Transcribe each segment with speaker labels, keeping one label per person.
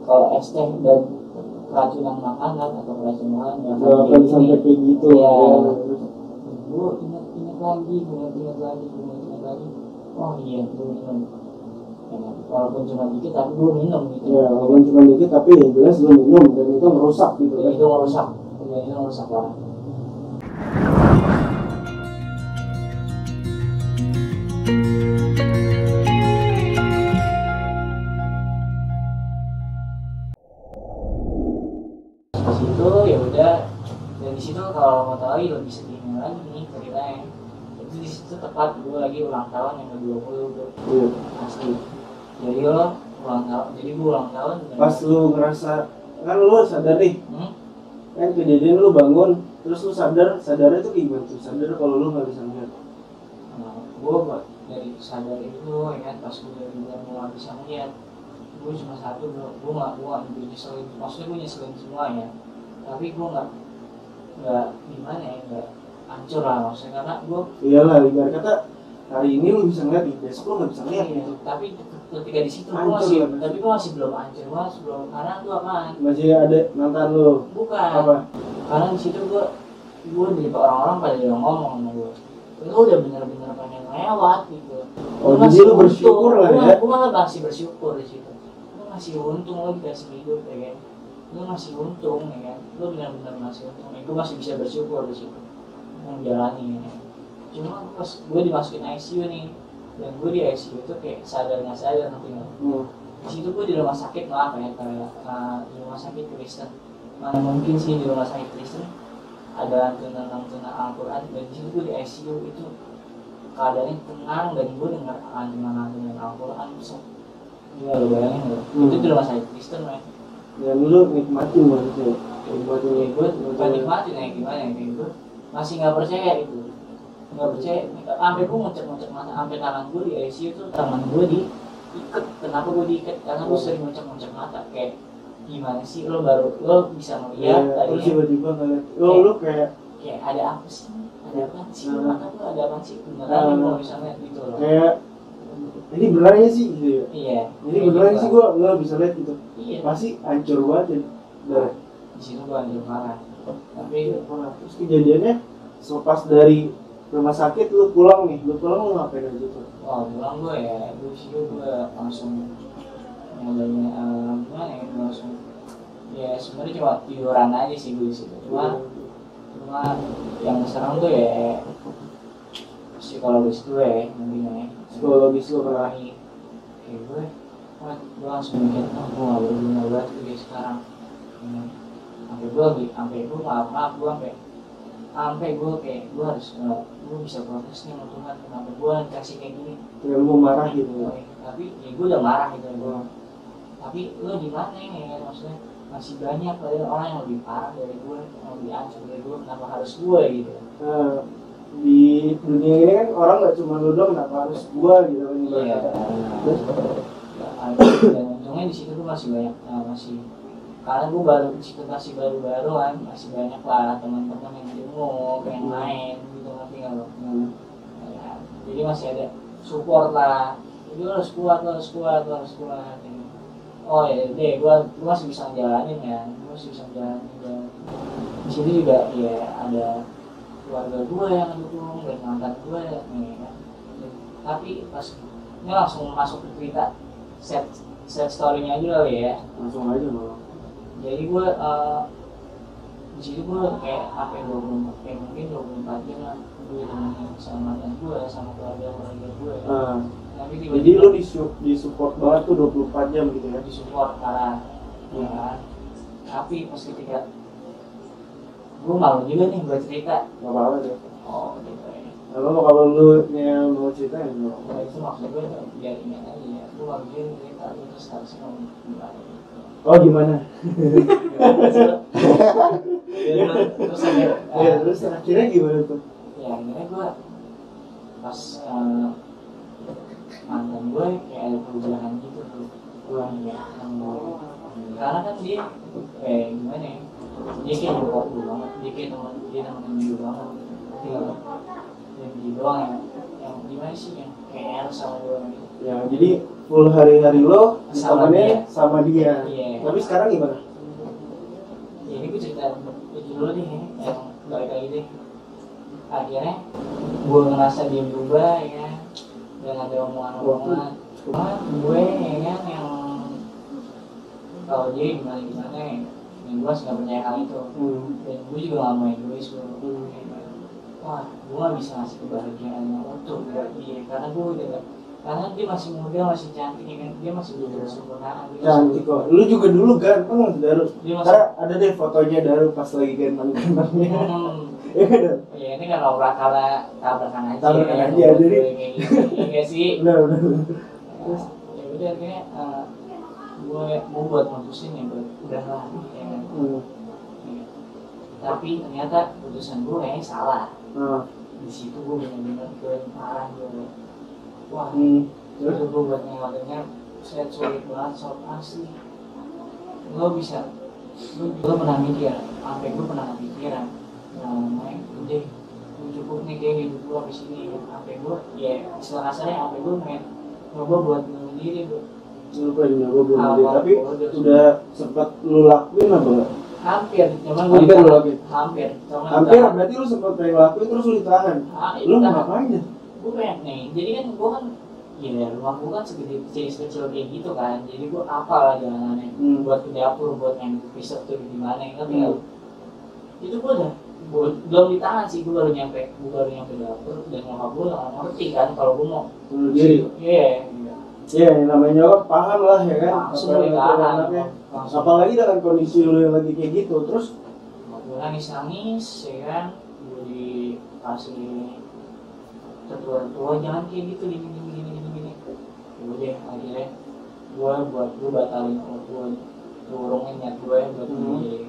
Speaker 1: kalau es teh dan keracunan makanan atau keracunan ya
Speaker 2: akan sampai kayak gitu
Speaker 1: ya. Gue ingat lagi, oh iya gue minum ya, walaupun cuma dikit tapi gue minum gitu
Speaker 2: ya, walaupun cuma dikit tapi yang jelas lu minum dan itu merusak gitu
Speaker 1: ya, itu merusak banget. Pas itu ya udah, dan di situ kalau mau tahu lebih sedihnya lagi nih ceritanya, itu di situ tepat gue lagi ulang tahun yang ke-20 tuh. Asli. Jadi lo ulang tahun, jadi gue ulang tahun.
Speaker 2: Pas lu ngerasa kan lu sadar nih, kan kejadian lu bangun, terus lu sadarnya tuh gimana tuh? Sadar kalau lu nggak bisa ngeliat.
Speaker 1: Gue dari sadar itu ya kan, pas gue dari mulai bisa ngeliat, gue cuma satu, gue nggak nyeselin, maksudnya gue nyeselin semua ya, tapi gue nggak gimana ya, nggak hancur lah maksudnya, karena gue
Speaker 2: iyalah ibarat kata hari ini lu bisa ngeliat, besok lu nggak bisa ngeliat gitu.
Speaker 1: Tapi ketika di situ gue masih belum hancur, karena gue apaan? Masih
Speaker 2: ada mantan lu?
Speaker 1: Bukan.
Speaker 2: Apa?
Speaker 1: Karena di situ gue dari orang-orang pada ngomong sama gue, lu udah bener-bener pengen lewat gitu.
Speaker 2: Oh jadi lu bersyukur lah ya?
Speaker 1: Gue malah masih bersyukur di situ. Lu masih untung lo dikasih hidup ya kan? Lu masih untung ya kan? Lu benar-benar masih untung. Gue masih bisa bersyukur di situ, menjalani ya. Cuma pas gue dimasukin ICU nih, dan gue di ICU itu kayak sadar nggak sadar nanti nggak. Di situ gue di rumah sakit malah kayak di rumah sakit Kristen. Mana mungkin sih di rumah sakit Kristen ada lantunan Al-Quran, dan di situ gue di ICU itu keadaannya tenang, dan gue dengar lantunan Al-Quran. Iya lo bayangin lo, itu di rumah sakit Kristen ya.
Speaker 2: Dan lu nikmatin maksudnya? Nikmatin
Speaker 1: ya, gue bukan nikmatin ya, gimana ya, gue masih nggak percaya itu, nggak percaya. Sampai gue ngecek mata, sampai tangan gue di ICU tuh tangan gue diikat. Kenapa gue diikat? Karena gue sering ngecek mata, kayak gimana sih lo bisa ngeliat tadi
Speaker 2: tiba-tiba ngeliat lu kayak
Speaker 1: ada apa sih, mata gue ada apa sih beneran lo bisa ngeliat gitu loh,
Speaker 2: kayak ini benerannya sih gitu ya.
Speaker 1: Iya,
Speaker 2: ini benerannya sih gue nggak bisa lihat gitu.
Speaker 1: Iya,
Speaker 2: pasti hancur banget ya.
Speaker 1: Di situ gue hancur parah. Tapi
Speaker 2: terus kejadiannya selepas dari rumah sakit lu pulang lu ngapain aja tuh?
Speaker 1: Pulang gue ya, di situ gue langsung mulainya gimana ya, langsung ya sebenarnya cuma tiduran aja sih gue di situ. Cuma yang serem tuh ya psikologis gue nantinya.
Speaker 2: Psikologis lu kenapa?
Speaker 1: Kayak gue langsung mikir, gue gak berguna banget kayak sekarang. Sampai gue maaf gue sampai gue kayak gue harus gue bisa protes nih sama Tuhan, kenapa gue dikasih kayak gini.
Speaker 2: Kayak lu marah gitu ya?
Speaker 1: Tapi ya gue udah marah gitu gue. Tapi lo gimana ya, maksudnya masih banyak orang yang lebih parah dari gue, yang lebih hancur dari gue, kenapa harus gue gitu.
Speaker 2: Di dunia ini kan orang nggak cuma lu doang, kenapa harus gue gitu kan?
Speaker 1: Iya. Dan untungnya di situ gue masih banyak karena gue masih baru-baruan, masih banyak lah teman-teman yang jenguk, yang main gitu, ngerti nggak lo? Ya, jadi masih ada support lah. Jadi lo harus kuat. Oh ya deh, gue masih bisa ngejalanin ya, di sini juga ya ada keluarga gue yang mendukung dan mantan gue nih kan. Tapi pas ini langsung masuk ke cerita set story-nya aja lah ya.
Speaker 2: Langsung aja loh.
Speaker 1: Jadi gue di situ gue kayak sampai 24 jam lah gue temenin sama mantan gue, sama keluarga gue.
Speaker 2: Jadi lu disupport banget tuh 24 jam gitu ya?
Speaker 1: Disupport parah, ya kan. Tapi pas ketika gue malu juga nih buat cerita.
Speaker 2: Gak apa-apa deh.
Speaker 1: Oh gitu ya.
Speaker 2: Lalu kalau lu mau cerita ya?
Speaker 1: Nah, itu maksud gue biar ingat aja ya. Gue malu juga cerita, terus harusnya mau gimana gitu.
Speaker 2: Oh gimana? Terus akhirnya gimana tuh?
Speaker 1: Ya akhirnya gue pas mantan gue kayak ada perubahan gitu tuh. Karena kan dia gimana ya, dia kayak nyokap gue banget, dia temen gue banget. Dan dia doang yang gimana sih yang kayak sama gue gitu.
Speaker 2: Ya jadi full hari-hari lo
Speaker 1: Sama
Speaker 2: sama dia.
Speaker 1: Iya.
Speaker 2: Tapi sekarang gimana?
Speaker 1: Ya ini gue cerita dulu nih yang balik lagi deh. Akhirnya gue ngerasa dia berubah ya, dan ada omongan-omongan. Cuma gue ya kan yang kalau dia gimana ya, yang gue nggak percaya hal itu. Dan gue juga gak mau egois bro. Wah, gue gak bisa ngasih kebahagiaan yang utuh buat dia karena gue udah, karena dia masih muda, masih cantik kan, dia masih belum kesempurnaan.
Speaker 2: Cantik kok. Lu juga dulu ganteng Daru. Karena ada deh fotonya Daru pas lagi ganteng-gantengnya.
Speaker 1: Ya ini kan tabrakan aja.
Speaker 2: Tabrakan aja, jadi
Speaker 1: kayak gitu, ya sih.
Speaker 2: Udah.
Speaker 1: Terus ya udah akhirnya gue buat mutusin ya udahlah ya kan. Ya. Tapi ternyata putusan gue kayaknya salah. Di situ gue benar-benar marah gue. Wah, terus gue buat ngelakuinnya saya sulit banget soal asli. Lo bisa, lo pernah mikir, sampai gue pernah kepikiran, main udah cukup nih kayak hidup gue habis ini, sampai gue ya istilah kasarnya sampai gue main nyoba buat bunuh diri bro.
Speaker 2: Nyoba bunuh diri, tapi udah sempat lu lakuin apa enggak?
Speaker 1: Hampir, cuman gue ditahan. Hampir,
Speaker 2: berarti lu sempat pengen lakuin terus lu ditahan. Lu ngapain ya?
Speaker 1: Gue pengen nih, jadi kan gue kan ya rumah gue kan kecil kayak gitu kan, jadi gue apalah jalanannya buat ke dapur, buat main pisau tuh di mana tapi itu gue udah belum ditahan sih, gue baru nyampe dapur dan nyokap gue nggak ngerti kan kalau gue mau
Speaker 2: bunuh diri. Iya, namanya nyokap paham lah ya kan.
Speaker 1: Langsung ditahan.
Speaker 2: Apalagi dengan kondisi lu yang lagi kayak gitu, terus
Speaker 1: gue nangis ya kan, gue dikasih tertua jangan kayak gitu gini. Udah akhirnya gue batalin gue urungin niat gue buat diri.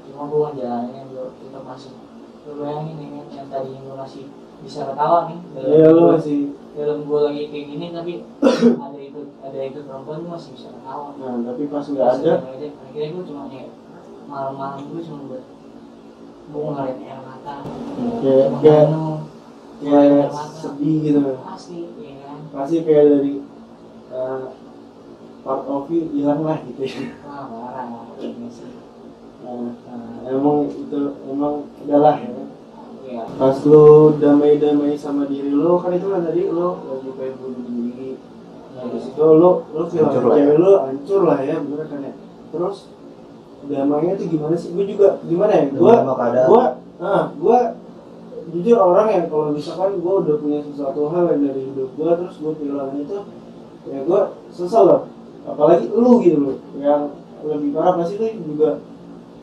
Speaker 1: Cuma gue ngejalaninnya gue tetap masih, lu bayangin nih yang tadi gue masih bisa ketawa nih dalam gue lagi kayak gini, tapi ada itu perempuan gue masih bisa ketawa.
Speaker 2: Nah tapi pas nggak ada
Speaker 1: akhirnya gue cuma ya malam-malam gue cuma buat gue ngeliat air mata
Speaker 2: kayak sedih gitu
Speaker 1: pasti ya kan,
Speaker 2: pasti kayak dari part of you hilang lah gitu ya.
Speaker 1: Marah ini sih.
Speaker 2: Emang udahlah ya.
Speaker 1: Iya.
Speaker 2: Pas lu damai-damai sama diri lu kan itu kan tadi lu lagi pengen bunuh diri. Terus itu lu cewek lu hancur lah ya, bener kan ya. Terus damainya tuh gimana sih? Gue juga gimana ya? Gue jujur orang yang kalau misalkan gue udah punya sesuatu hal yang dari hidup gue terus gue kehilangan itu, ya gue sesal loh. Apalagi lu gitu loh, yang lebih parah pasti lu juga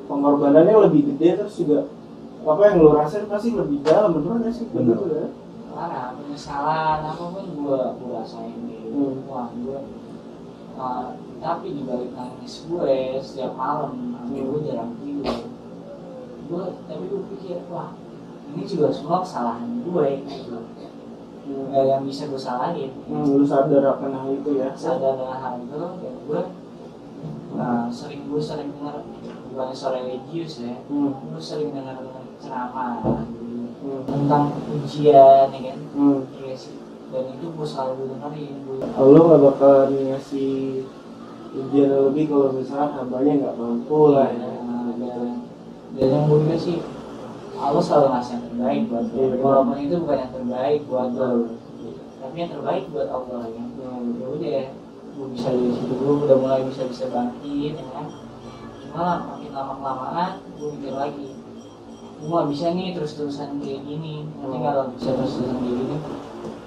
Speaker 2: pengorbanannya lebih gede, terus juga apa yang lu rasain pasti lebih dalam, bener gak sih? Bener ya?
Speaker 1: Karena penyesalan apapun gue rasain gitu. Wah gue tapi di balik nangis gue setiap malam gue jarang tidur. Tapi gue pikir wah ini juga semua kesalahan gue gitu. Gak yang bisa gue salahin.
Speaker 2: Lu sadar akan hal itu ya? Sadar
Speaker 1: dengan hal itu, dan gue sering dengar, bukan soal religius ya, gue sering dengar ceramah tentang ujian ya kan. Iya sih, dan itu gue selalu dengerin.
Speaker 2: Allah gak bakal ngasih ujian lebih kalau misalnya hambanya gak mampu lah ya.
Speaker 1: Dan yang gue juga sih, Allah selalu ngasih yang terbaik buat lo. Walaupun itu bukan yang terbaik buat lo, tapi yang terbaik buat Allah ya. Ya udah, gue bisa dari situ, gue udah mulai bisa bangkit ya kan. Cuma makin lama kelamaan gue mikir lagi, gue gak bisa nih terus-terusan kayak gini. Nanti kalau bisa terus-terusan kayak gini,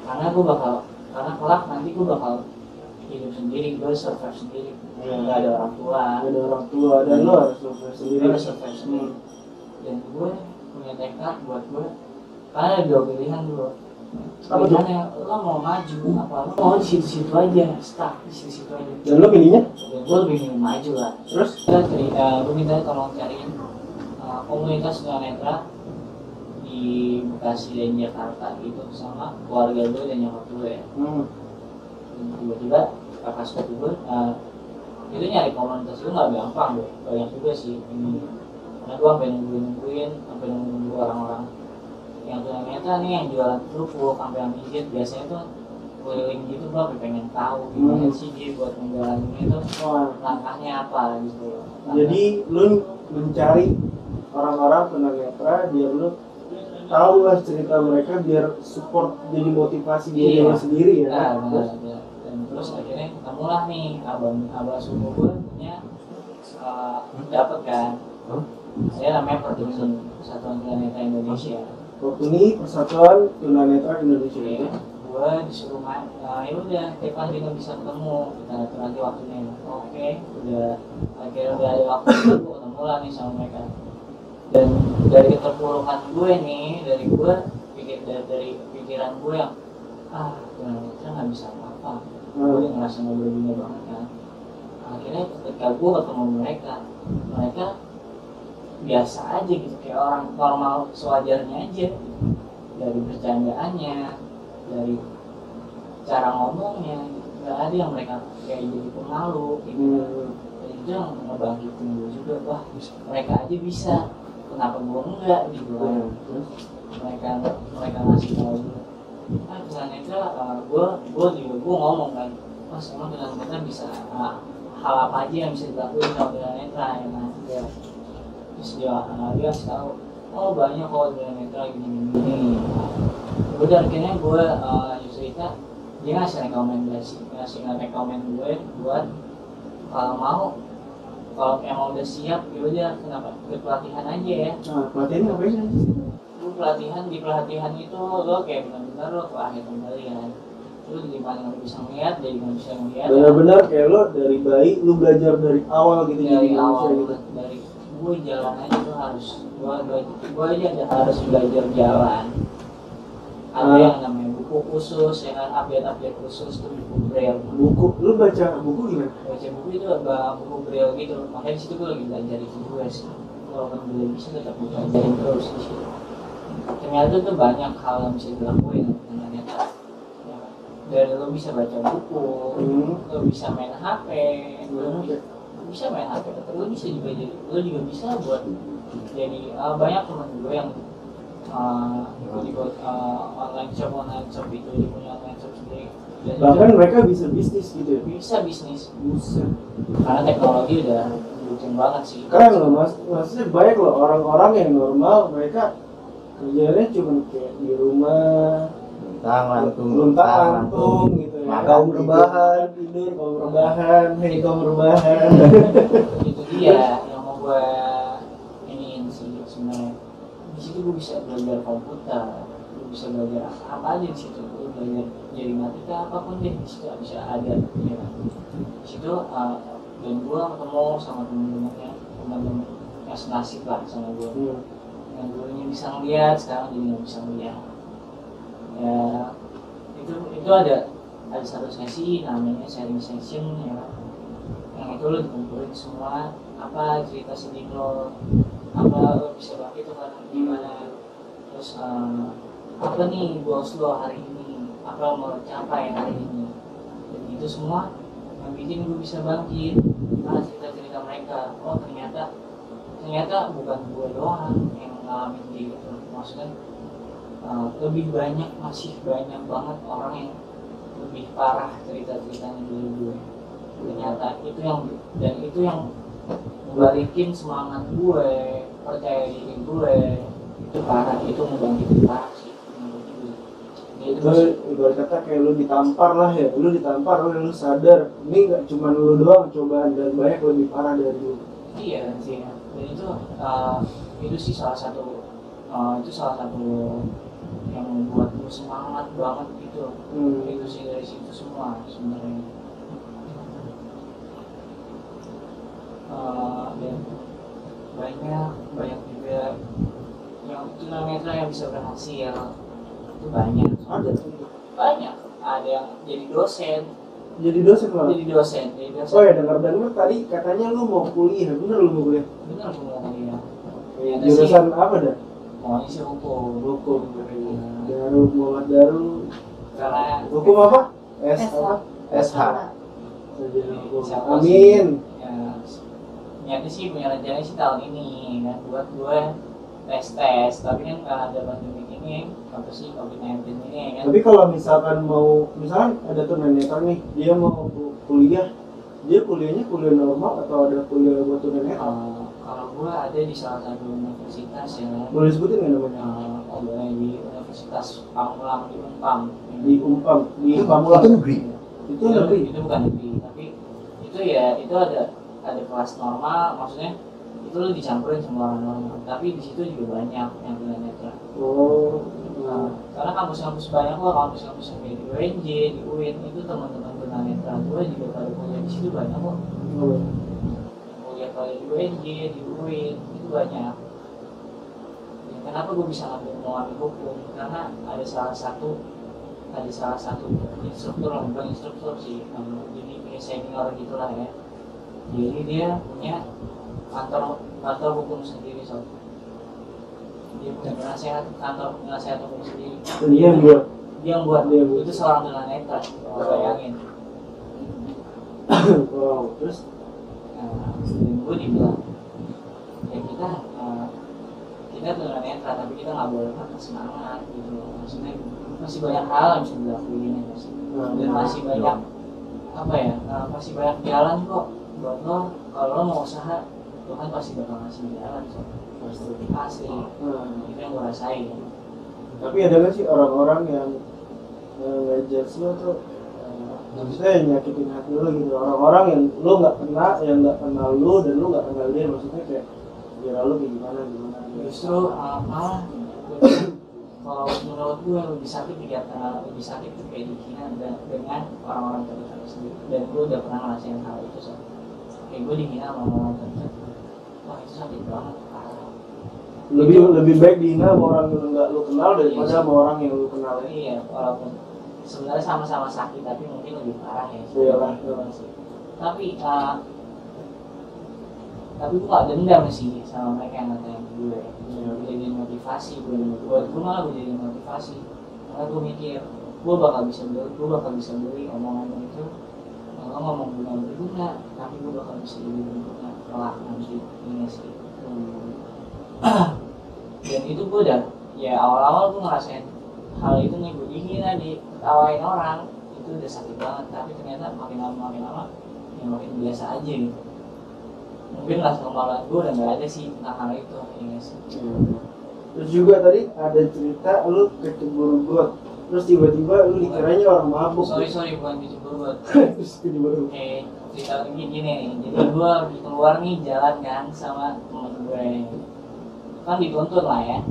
Speaker 1: karena kelak nanti gue bakal hidup sendiri, gue survive sendiri. Gak ada orang tua.
Speaker 2: Dan lo harus survive sendiri.
Speaker 1: Dan gue punya tekad buat gue, karena ada dua pilihan dulu. Pilihan yang lo mau maju apa lo mau di situ aja, stuck di situ aja.
Speaker 2: Dan lo pilihnya?
Speaker 1: Dan gue lebih milih maju lah.
Speaker 2: Terus?
Speaker 1: Gue minta tolong cariin komunitas tunanetra di Bekasi dan Jakarta gitu, sama keluarga gue dan nyokap gue ya. Dan tiba-tiba kakak sepupu gue itu nyari komunitas itu nggak gampang gue, banyak juga sih ini. Karena gue sampai nungguin orang-orang yang tunanetra nih yang jualan kerupuk sampai yang mijit biasanya tuh keliling gitu, gua pengen tahu gimana sih dia buat menjalani itu, langkahnya apa gitu.
Speaker 2: Jadi lu mencari orang-orang tunanetra biar lu tahu lah cerita mereka biar support, jadi motivasi diri lu sendiri ya.
Speaker 1: Nah, benar. Dan terus akhirnya ketemulah nih abang suku gue punya dapat kan. Saya namanya Persatuan Tunanetra Indonesia.
Speaker 2: Ini Persatuan Tunanetra Indonesia itu.
Speaker 1: Gue disuruh main, ya udah tiap hari nggak bisa ketemu, kita atur lagi waktunya. Oke, akhirnya udah ada waktu, gue ketemu lah nih sama mereka. Dan dari keterpurukan gue nih, dari pikiran gue yang tunanetra nggak bisa apa-apa, gue ngerasa nggak berguna banget kan. Akhirnya ketika gue ketemu mereka biasa aja gitu, kayak orang normal sewajarnya aja, dari bercandaannya, dari cara ngomongnya, nggak ada yang mereka kayak jadi pemalu gitu. Dan itu yang ngebangkitin gue juga, wah mereka aja bisa, kenapa gue enggak gitu kan. Terus mereka ngasih tahu gue, tunanetra, gue ngomong kan, mas emang tunanetra bisa hal apa aja yang bisa dilakuin sama tunanetra ya kan. Terus dia kasih tahu, oh banyak kok tunanetra gini. Udah akhirnya gue cerita, dia ngasih rekomend gue buat kalau emang udah siap ya udah kenapa ikut pelatihan aja ya.
Speaker 2: Pelatihan ngapain sih?
Speaker 1: Di pelatihan itu lo kayak benar-benar lo ke akhir kembali kan. Lo di mana nggak bisa ngeliat, jadi nggak bisa ngeliat.
Speaker 2: Benar-benar kayak lo dari bayi lo belajar dari awal gitu.
Speaker 1: Dari awal gitu. Dari gue jalan aja tuh harus gue aja harus belajar jalan. Ada yang namanya buku khusus, ya kan, update khusus tuh buku braille.
Speaker 2: Lu baca buku gimana?
Speaker 1: Baca buku itu buku braille gitu, makanya disitu gue lagi belajar itu juga sih. Walaupun belum bisa tetap gue belajarin terus di situ. Ternyata tuh banyak hal yang bisa dilakuin ternyata. Ya, dari lo bisa baca buku, lo bisa main HP, lo bisa main HP, tapi lo bisa juga bisa buat jadi banyak teman gue yang ikut online shop itu, dia punya online shop sendiri. Dan
Speaker 2: bahkan mereka bisa bisnis gitu ya?
Speaker 1: Bisa bisnis, karena teknologi udah mendukung banget sih.
Speaker 2: Keren loh mas, maksudnya banyak loh orang-orang yang normal, mereka kerjanya cuma kayak di rumah luntang-lantung gitu ya,
Speaker 3: kaum rebahan,
Speaker 2: tidur, kaum rebahan, kaum rebahan.
Speaker 1: Itu dia yang mau gue iniin sih sebenarnya. Di situ gue bisa belajar komputer, gue bisa belajar apa aja di situ, gue belajar jadi matematika apapun deh di situ bisa ada ya. Di situ dan gue ketemu sama teman-teman yang senasib lah sama gue, yang dulunya bisa ngeliat sekarang jadi nggak bisa ngeliat. Ya itu ada satu sesi namanya sharing session ya, yang itu lo dikumpulin semua apa cerita sedih lo, apa lo bisa bangkit itu karena gimana, terus apa nih goals lo hari ini, apa lo mau capai hari ini. Dan itu semua yang bikin gue bisa bangkit karena cerita-cerita mereka. Oh ternyata bukan gue doang yang ngalamin gitu, maksudnya masih banyak banget orang yang lebih parah cerita-ceritanya dari gue. Ternyata itu yang membalikin semangat gue, percaya diri gue. Itu parah, itu membangkitin parah sih menurut gue.
Speaker 2: Ibarat kata kayak lu ditampar lah ya, lu lu sadar ini nggak cuma lu doang cobaan dan banyak lebih parah dari lu.
Speaker 1: Iya sih, dan itu sih salah satu yang membuat gue semangat banget gitu. Itu sih dari situ semua sebenarnya. Dan banyak juga yang tunanetra yang bisa berhasil itu banyak. Ada yang jadi dosen malah.
Speaker 2: Oh ya, dengar tadi katanya lu mau kuliah, bener lu mau kuliah?
Speaker 1: Bener aku mau kuliah.
Speaker 2: Jurusan apa dah?
Speaker 1: Maunya sih hukum.
Speaker 2: Muhammad Darul.
Speaker 1: Karena
Speaker 2: hukum apa?
Speaker 3: SH.
Speaker 2: Amin.
Speaker 1: Ya, niatnya sih punya rencana sih tahun ini kan buat gue tes, tapi kan karena ada pandemi ini apa sih COVID-19 ini ya kan.
Speaker 2: Tapi kalau misalkan ada tunanetra nih, dia mau kuliah, dia kuliahnya kuliah normal atau ada kuliah buat tunanetra?
Speaker 1: Kalau gua ada di salah satu universitas ya.
Speaker 2: Boleh sebutin nggak namanya?
Speaker 1: Ada di Universitas Pamulang di Umpam.
Speaker 2: Di Umpam, di
Speaker 3: Itu
Speaker 2: Pamulang.
Speaker 3: negeri.
Speaker 2: Itu negeri.
Speaker 1: Itu bukan negeri, tapi itu ya itu ada kelas normal, maksudnya itu lo dicampurin sama orang normal. Tapi di situ juga banyak yang tunanetra.
Speaker 2: Oh.
Speaker 1: Karena kampus-kampus banyak lah, kampus-kampus yang kayak di UNJ, di UIN itu teman-teman tunanetra gua juga pada kuliah di situ banyak kok. Kuliah kalau di UNJ, di UIN itu banyak. Ya, kenapa gue bisa mau ambil hukum? Karena ada salah satu instruktur lah, bukan instruktur sih, jadi kayak senior gitulah ya. Jadi dia punya kantor hukum sendiri sob. Dia punya kantor penasehat hukum sendiri.
Speaker 2: Dia yang buat.
Speaker 1: Itu seorang tunanetra, bayangin.
Speaker 2: Wow, terus
Speaker 1: Gue dibilang ya kita tunanetra tapi kita nggak boleh patah semangat gitu. Maksudnya masih banyak hal yang bisa dilakuin ya, dan masih banyak masih banyak jalan kok buat lo. Kalau lo mau usaha, Tuhan pasti bakal ngasih jalan so. Pasti itu yang gue rasain.
Speaker 2: Tapi ada nggak sih orang-orang yang ngejudge lo tuh, maksudnya yang nyakitin hati lo gitu, orang-orang yang lo nggak kenal lo dan lo nggak kenal dia, maksudnya kayak kira lo kayak gimana.
Speaker 1: Justru malah kalau menurut gue lebih sakit tuh kayak dihina dengan orang-orang terdekat sendiri. Dan gue udah pernah ngerasain hal itu so. Kayak gue dihina sama orang terdekat. Wah itu sakit banget.
Speaker 2: Lebih baik dihina sama orang yang nggak lo kenal daripada sama orang yang lo kenal ya.
Speaker 1: Iya, walaupun sebenarnya sama-sama sakit tapi mungkin lebih parah ya.
Speaker 2: Iyalah.
Speaker 1: Tapi gue gak dendam sih sama mereka yang ngatain gue. Gue jadi motivasi, buat gue malah gue jadi motivasi. Karena gue mikir, gue bakal bisa beli omongan itu. Kalau ngomong guna berguna, tapi gue bakal bisa beli berguna kelak nanti ini sih. Dan itu gue udah, ya awal-awal gue ngerasain hal itu nih, gue dihina, diketawain orang, itu udah sakit banget. Tapi ternyata makin lama ya makin biasa aja gitu. Mungkin rasa kemaluan gue udah gak ada sih tentang hal itu ya sih.
Speaker 2: Terus juga tadi ada cerita lu kecebur got, terus tiba-tiba lu dikiranya orang mabuk.
Speaker 1: Sorry bukan kecebur got.
Speaker 2: Terus kecebur.
Speaker 1: Cerita lagi gini nih, jadi gue lagi keluar nih jalan kan sama temen gue, kan dituntun lah ya.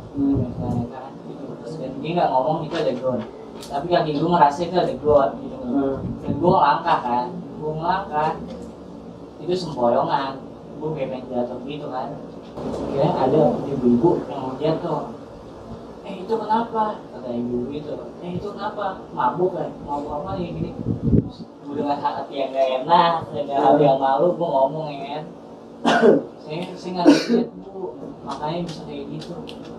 Speaker 1: Terus dan dia nggak ngomong itu ada got, tapi kaki gue ngerasa itu ada got gitu. Dan gue ngelangkah, itu sempoyongan, gue kayak pengen jatuh gitu kan. Ya ada ibu-ibu yang mau jatuh. Itu kenapa? Kata ibu itu. Itu kenapa? Mabuk kan? Mabuk apa nih gini? Gue dengan hati yang gak enak, dengan hati yang malu, gue ngomong ya kan. Saya nggak lihat bu, makanya bisa kayak gitu.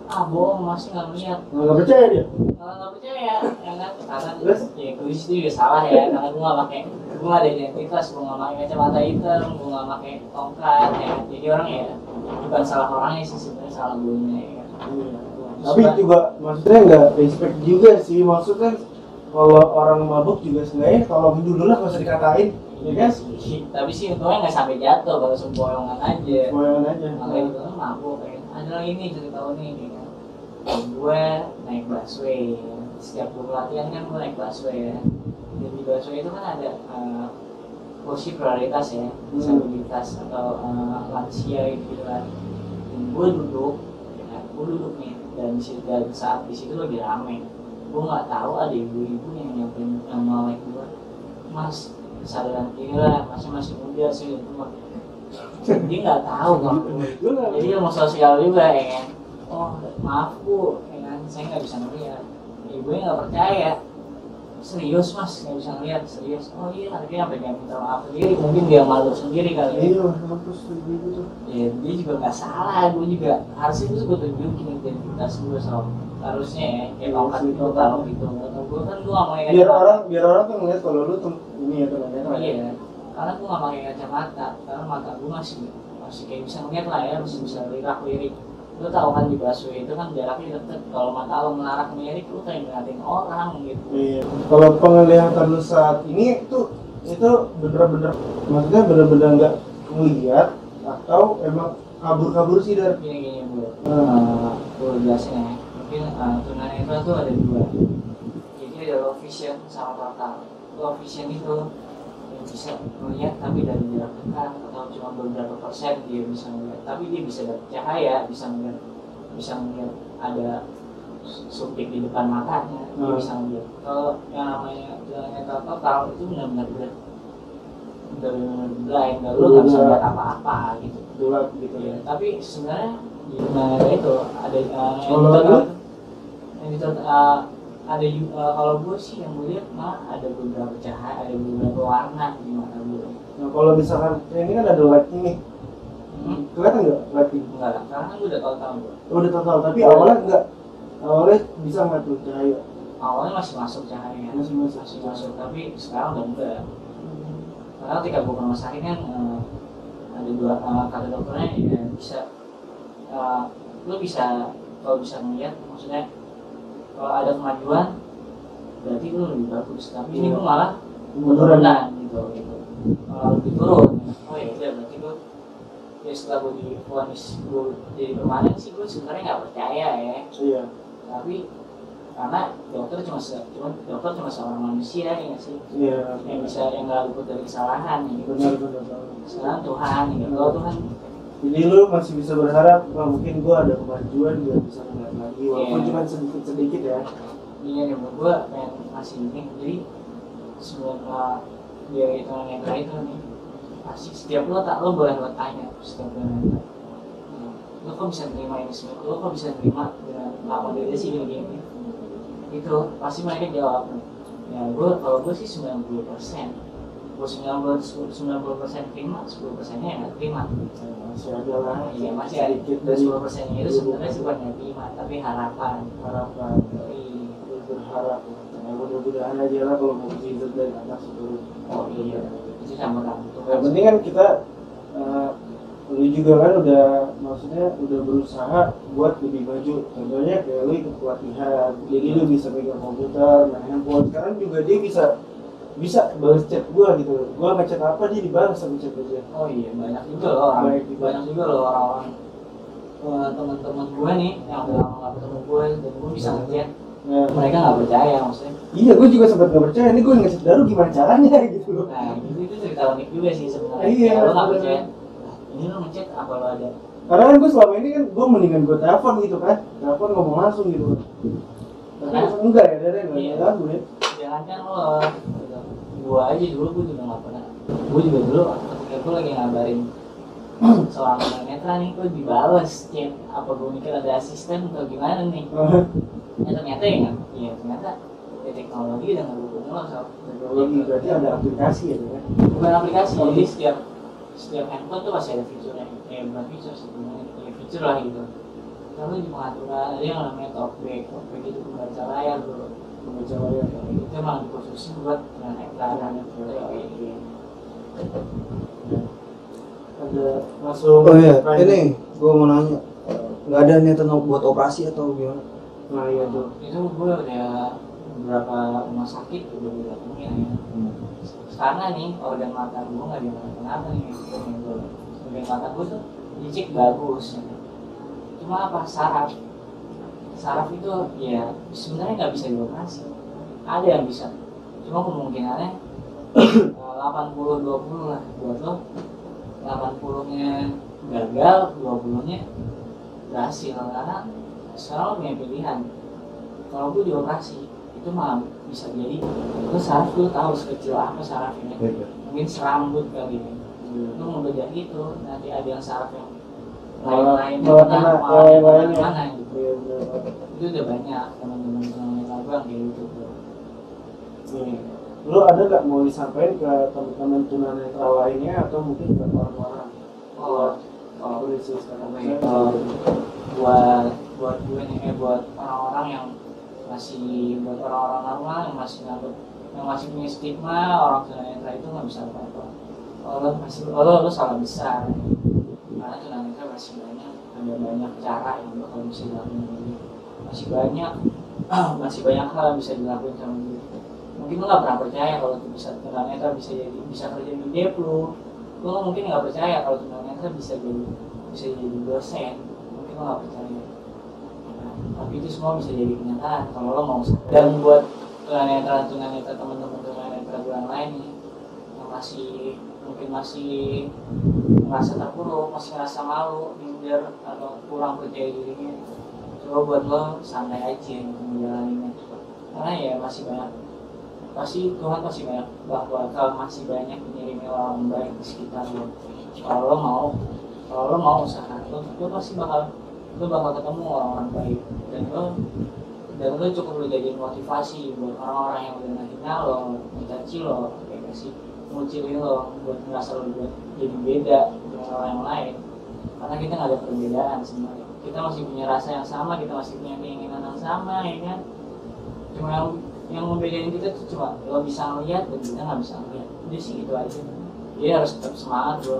Speaker 1: Bohong, masih nggak lihat.
Speaker 2: Nggak percaya dia?
Speaker 1: Nggak percaya ya kan? Karena ya gue itu juga salah ya, karena gue nggak pakai, gue nggak ada identitas, gue nggak pakai kacamata hitam, gue nggak pakai tongkat ya. Jadi orang ya bukan salah orangnya sih, sebenarnya salah gue nya ya.
Speaker 2: Tapi juga maksudnya nggak respect juga sih, maksudnya kalau orang mabuk juga sebenarnya kalau dulu lah nggak usah dikatain, ya kan?
Speaker 1: Tapi sih untungnya nggak sampai jatuh, kalau sempoyongan aja. Makanya itu mabuk kan. Ada lagi nih cerita nih kan. Gue naik busway, setiap gue latihan kan gue naik busway ya. Dan di busway itu kan ada kursi prioritas ya, disabilitas atau lansia gitu kan. Dan gue duduk nih, dan saat di situ lagi rame. Gue nggak tahu ada ibu-ibu yang nyamperin nama like gue, mas kesadaran diri lah, masih muda sih itu mah. Dia nggak tahu kan, jadi ilmu sosial juga ya kan. Oh maaf bu, ya kan saya nggak bisa ngeliat. Ibunya nggak percaya, serius mas nggak bisa ngeliat, serius. Oh iya, dia sampai dia minta maaf sendiri, mungkin dia malu sendiri kali ya.
Speaker 2: Iya, hapus gitu.
Speaker 1: Ya dia juga nggak salah, gue juga harusnya itu gue tunjukin identitas gue soal harusnya ya, kayak tongkat itu taruh gitu. Gue kan gue nggak pakai
Speaker 2: kacamata. Biar orang tuh ngeliat kalau lu tuh ini ya temannya.
Speaker 1: Iya, karena gue nggak pakai kacamata, karena mata gue masih kayak bisa ngeliat lah ya, masih bisa lirik. Lu tahu kan di busway itu kan jaraknya deket, kalau mata lo mengarah ke miring lu kayak ngeliatin orang gitu.
Speaker 2: Iya. Kalau penglihatan lu saat ini itu bener-bener, maksudnya bener-bener nggak ngeliat atau emang kabur-kabur sih dari
Speaker 1: Gini Bu, gue jelasin ya. Mungkin tunanetra tuh ada dua. Jadi ada low vision sama total. Low vision itu yang bisa melihat tapi dari jarak dekat atau cuma beberapa persen dia bisa melihat, tapi dia bisa dapat cahaya, bisa melihat ada subjek di depan matanya, dia bisa melihat. Kalau yang namanya tunanetra total itu benar-benar blind, lu nggak bisa lihat apa-apa gitu.
Speaker 2: gelap gitu
Speaker 1: Ya,
Speaker 2: ya.
Speaker 1: tapi sebenarnya di tunanetra itu ada kalau gue sih yang gue lihat mah ada beberapa cahaya, ada beberapa warna di mata gue.
Speaker 2: Nah kalau misalkan ini kan ada lighting nih, kelihatan nggak lighting?
Speaker 1: Enggak lah, karena kan gue udah total gue.
Speaker 2: Udah total, tapi awalnya nggak, awalnya bisa nggak tuh cahaya?
Speaker 1: Awalnya masih masuk cahaya,
Speaker 2: Masih
Speaker 1: masuk, tapi sekarang udah enggak. Karena ketika gue ke rumah sakit kan ada dua kata dokternya ya bisa, lo bisa kalau bisa melihat, maksudnya kalau ada kemajuan berarti lo lebih bagus, tapi ini gue malah penurunan gitu. Kalau lebih turun, oh ya udah berarti gue ya setelah gue divonis gue jadi permanen sih gue sebenarnya nggak percaya ya.
Speaker 2: Iya.
Speaker 1: Tapi karena dokter cuma seorang manusia ya nggak sih,
Speaker 2: Iya.
Speaker 1: yang nggak luput dari kesalahan gitu.
Speaker 2: Benar.
Speaker 1: Sekarang Tuhan gitu, kalau Tuhan
Speaker 2: Jadi lu masih bisa berharap, mungkin gua ada kemajuan, gua bisa melihat lagi, walaupun
Speaker 1: Iya.
Speaker 2: cuma sedikit ya.
Speaker 1: Iya nih menurut gue pengen ngasih ini, jadi sebelum dia itu netra itu nih pasti setiap lo boleh tanya setiap netra, lo kok bisa terima ini semua, lo kok bisa terima dengan apa dia sih gini itu pasti mereka jawab ya kalau gue sih 90%, gue 90% terima, 10%-nya ya nggak terima.
Speaker 2: Masih ada lah.
Speaker 1: Iya masih ada
Speaker 2: sedikit
Speaker 1: dan
Speaker 2: dari
Speaker 1: 10%-nya itu sebenarnya sih bukan nggak terima tapi harapan.
Speaker 2: Lu berharap. Ya, mudah-mudahan aja lah kalau mau mujizat dari atas turun.
Speaker 1: Oh iya, itu sama kamu.
Speaker 2: Yang penting kan kita, lu juga kan maksudnya udah berusaha buat lebih maju. Contohnya kayak lu ikut pelatihan, jadi lu bisa pegang komputer, main handphone. Sekarang juga dia bisa balas chat gua gitu. Gua ngechat apa dia dibalas sama chat aja.
Speaker 1: Oh iya, banyak juga loh orang teman-teman gue nih yang udah lama gak ketemu gue dan gue bisa ngechat.
Speaker 2: Nah,
Speaker 1: Mereka nggak percaya maksudnya.
Speaker 2: iya, gue juga sempat nggak percaya. Ini gue ngechat Daru gimana caranya gitu.
Speaker 1: Nah itu cerita unik juga sih sebenarnya.
Speaker 2: Iya,
Speaker 1: Lo nggak
Speaker 2: bener.
Speaker 1: percaya. Ini lo ngechat apa lo ada?
Speaker 2: Karena kan gue selama ini kan gue mendingan gue telepon gitu kan, telepon ngomong langsung gitu. Tapi enggak ya, dari enggak
Speaker 1: Iya.
Speaker 2: ganggu ya.
Speaker 1: Jangan kan lo. Gue aja dulu gue juga nggak pernah. Gue juga dulu ketika gue lagi ngabarin soal netra nih, gue dibales chat apa gue mikir ada asisten atau gimana nih. Ternyata ternyata teknologi udah ngedukung lo soal
Speaker 2: Teknologi berarti ada aplikasi ya kan?
Speaker 1: bukan aplikasi, jadi setiap handphone tuh pasti ada fiturnya, bukan fitur sebenarnya, fitur lah gitu. Lalu di pengaturan ada yang namanya talkback itu pembaca layar bro,
Speaker 2: Membaca layar.
Speaker 1: itu emang dikhususin buat netra.
Speaker 2: Ada masuk.
Speaker 3: Oh iya, ini gue mau nanya, nggak ada niatan buat operasi atau gimana?
Speaker 2: Nah iya tuh.
Speaker 1: Itu gue udah beberapa rumah sakit udah didatengin ya. Karena nih organ mata gue nggak kenapa nih, organ mata gue tuh dicek bagus. Cuma apa saraf itu ya sebenarnya nggak bisa dioperasi. Ada yang bisa, cuma kemungkinannya 80-20 lah buat lo. 80-nya gagal, 20-nya berhasil. Karena sekarang lo punya pilihan. Kalau gue dioperasi itu malah bisa jadi lo saraf lo tahu sekecil apa sarafnya, mungkin serambut kali ini. Lo mau bedah itu nanti ada yang saraf yang lain-lain mana gitu.
Speaker 2: Iya benar.
Speaker 1: Itu udah banyak teman-teman yang kayak gitu.
Speaker 2: Lu ada nggak mau disampaikan ke teman-teman tunanetra lainnya atau mungkin ke orang-orang? Kalau kondisi sekarang
Speaker 1: buat gue nih, buat orang-orang yang buat orang-orang normal yang masih punya stigma orang tunanetra itu nggak bisa apa-apa. Lo salah besar. karena tunanetra masih banyak, ada banyak cara yang bakal bisa dilakukan gitu. Masih banyak hal yang bisa dilakukan sama dia. Mungkin lo nggak pernah percaya kalau bisa tunanetra bisa kerja di Deplu, lo mungkin nggak percaya kalau tunanetra bisa jadi dosen, mungkin lo nggak percaya. Nah, tapi itu semua bisa jadi kenyataan kalau lo mau. Dan buat tunanetra teman-teman tunanetra yang lain nih, yang masih merasa terpuruk, masih merasa malu, minder atau kurang percaya dirinya, coba buat lo santai aja menjalaninya, karena ya masih banyak, Tuhan pasti banyak bakal masih banyak mengirimkan orang baik di sekitar lo. Kalau lo mau usaha, lo pasti bakal ketemu orang-orang baik, dan lo cukup lo jadiin motivasi buat orang-orang yang udah ngehina lo, mencaci lo, kayak kasih ngucilin lo, buat ngerasa lo jadi beda dengan orang yang lain. Karena kita nggak ada perbedaan sebenarnya, kita masih punya rasa yang sama, kita masih punya keinginan yang sama, ya kan? Cuma yang membedain kita tuh cuma lo bisa ngeliat dan kita nggak bisa ngeliat, udah sih gitu aja. Jadi harus tetap semangat bro,